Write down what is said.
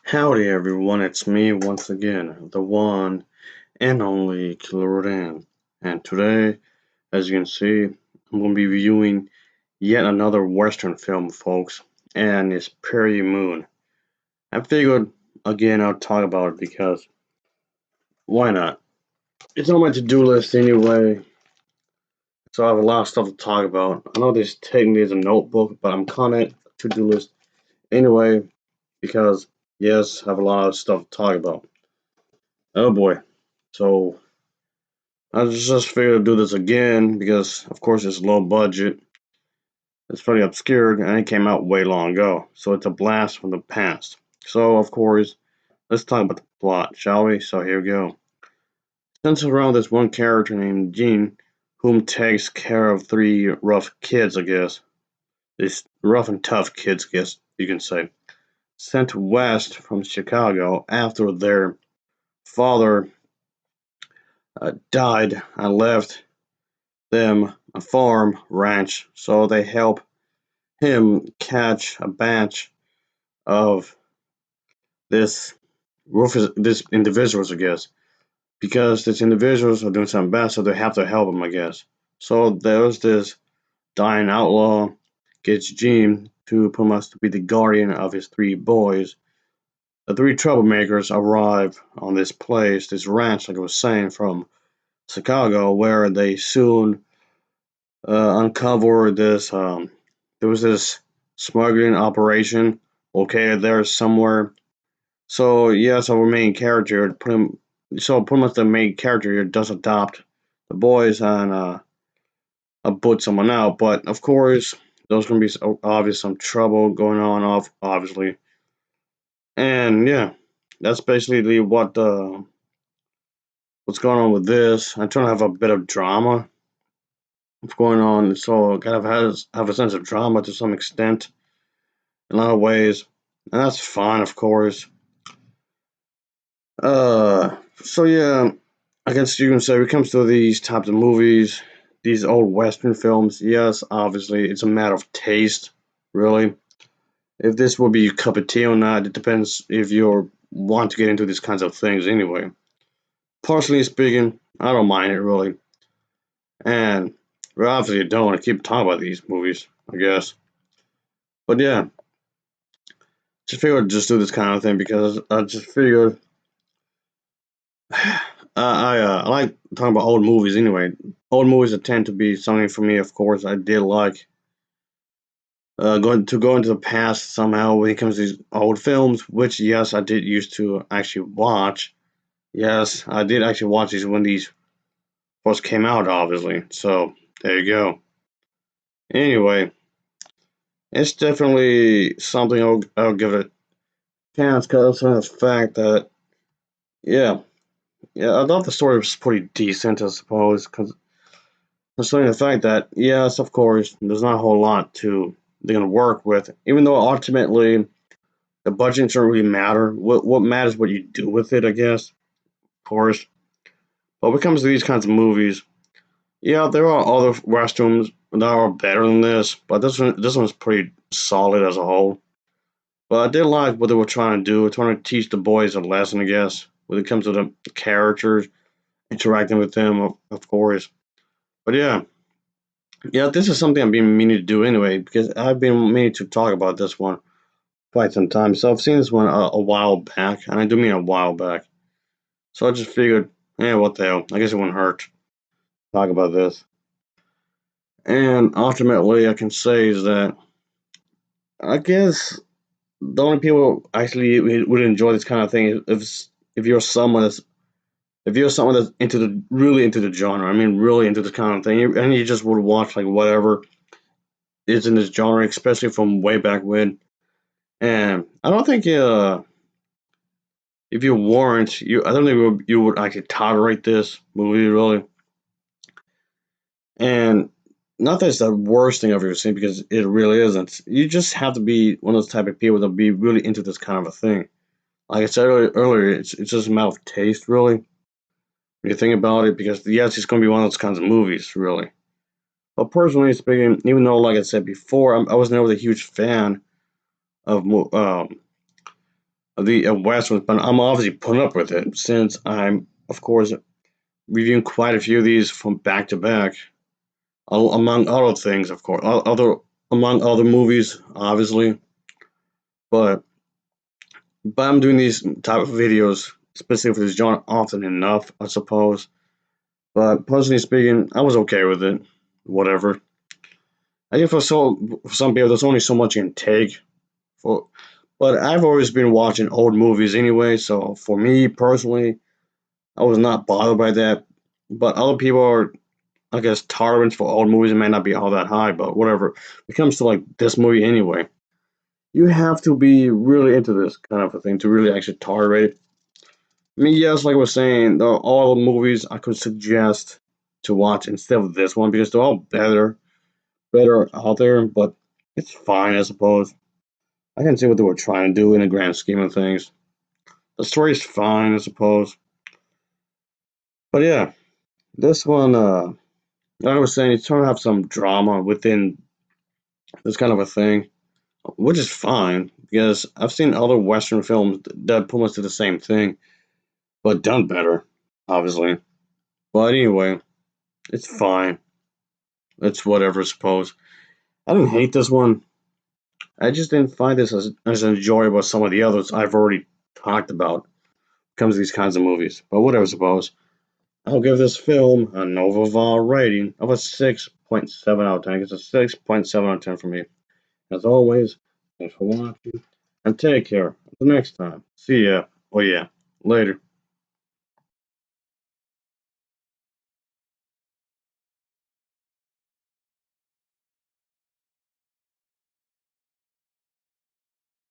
Howdy everyone, it's me once again, the one and only Killer Rodan. And today, as you can see, I'm going to be reviewing yet another Western film, folks, and it's Prairie Moon. I figured, again, I'll talk about it because why not? It's on my to-do list anyway, so I have a lot of stuff to talk about. I know this technically is a notebook, but I'm calling it a to-do list anyway because, yes, I have a lot of stuff to talk about. Oh boy. So, I just figured to do this again because, of course, it's low budget. It's pretty obscure and it came out way long ago, so it's a blast from the past. So, of course, let's talk about the plot, shall we? So, here we go. Centers around this one character named Jean, whom takes care of three rough kids, I guess. These rough and tough kids, I guess you can say. Sent west from Chicago after their father died and left them a farm ranch, so they help him catch a batch of this this individuals, I guess, because these individuals are doing something bad, so they have to help him, I guess. So there's this dying outlaw gets Gene to promise to be the guardian of his three boys. The three troublemakers arrive on this place, this ranch, like I was saying, from Chicago, where they soon uncover this. There was this smuggling operation located there somewhere. So yes, our main character, pretty much the main character here does adopt the boys and put someone out. But of course, there's gonna be obvious some trouble going on, off obviously. And yeah, that's basically what's going on with this. I'm trying to have a bit of drama what's going on, so it kind of has have a sense of drama to some extent in a lot of ways, and that's fine, of course. So yeah, I guess you can say when it comes to these types of movies, these old Western films, yes, obviously it's a matter of taste, really. If this will be your cup of tea or not, it depends if you want to get into these kinds of things anyway. Personally speaking, I don't mind it really, and well, obviously I don't want to keep talking about these movies, I guess. But yeah, just figured I'd just do this kind of thing because I just figured I like talking about old movies anyway. Old movies that tend to be something for me, of course. I did like go into the past somehow when it comes to these old films, which yes, I did used to actually watch. Yes, I did actually watch these when these first came out, obviously. So there you go. Anyway, it's definitely something I'll give it a chance because of the fact that yeah, yeah, I thought the story was pretty decent, I suppose, because considering the fact that yes, of course, there's not a whole lot to they're gonna work with, even though ultimately the budget doesn't really matter. What matters is what you do with it, I guess. Of course, but when it comes to these kinds of movies, yeah, there are other westerns that are better than this, but this one's pretty solid as a whole. But I did like what they were trying to do, trying to teach the boys a lesson, I guess, when it comes to the characters interacting with them, of course. But yeah, yeah, this is something I've been meaning to do anyway because I've been meaning to talk about this one quite some time. So I've seen this one a while back, and I do mean a while back. So I just figured, what the hell? I guess it wouldn't hurt to talk about this. And ultimately, I can say is that I guess the only people actually would enjoy this kind of thing if you're someone that's if you're someone that's into the really into the genre. I mean, really into this kind of thing, and you just would watch like whatever is in this genre, especially from way back when. And I don't think if you weren't, I don't think you would actually tolerate this movie really. And not that it's the worst thing I've ever seen because it really isn't. You just have to be one of those type of people that be really into this kind of a thing. Like I said earlier, it's just a matter of taste, really. When you think about it, because yes, it's going to be one of those kinds of movies, really. But personally speaking, even though, like I said before, I was never a huge fan of the westerns, but I'm obviously putting up with it since I'm, of course, reviewing quite a few of these from back to back, among other things, of course, among other movies, obviously. But I'm doing these type of videos specifically for this genre often enough, I suppose. But personally speaking, I was okay with it. Whatever. I think for some people, there's only so much you can take. For, but I've always been watching old movies anyway, so for me personally, I was not bothered by that. But other people are, I guess, tolerance for old movies may not be all that high, but whatever. When it comes to like this movie anyway, you have to be really into this kind of a thing to really actually tolerate it. I mean, yes, like I was saying, all the movies I could suggest to watch instead of this one because they're all better out there, but it's fine, I suppose. I can see what they were trying to do in the grand scheme of things. The story's fine, I suppose. But yeah, this one, like I was saying, it's trying to have some drama within this kind of a thing, which is fine because I've seen other Western films that pretty much do the same thing, but done better, obviously. But anyway, it's fine. It's whatever, I suppose. I didn't hate this one. I just didn't find this as enjoyable as some of the others I've already talked about when it comes to these kinds of movies. But whatever, I suppose. I'll give this film an overall rating of a 6.7 out of 10. It's a 6.7 out of 10 for me. As always, thanks for watching, and take care. Until next time. See ya. Oh yeah. Later.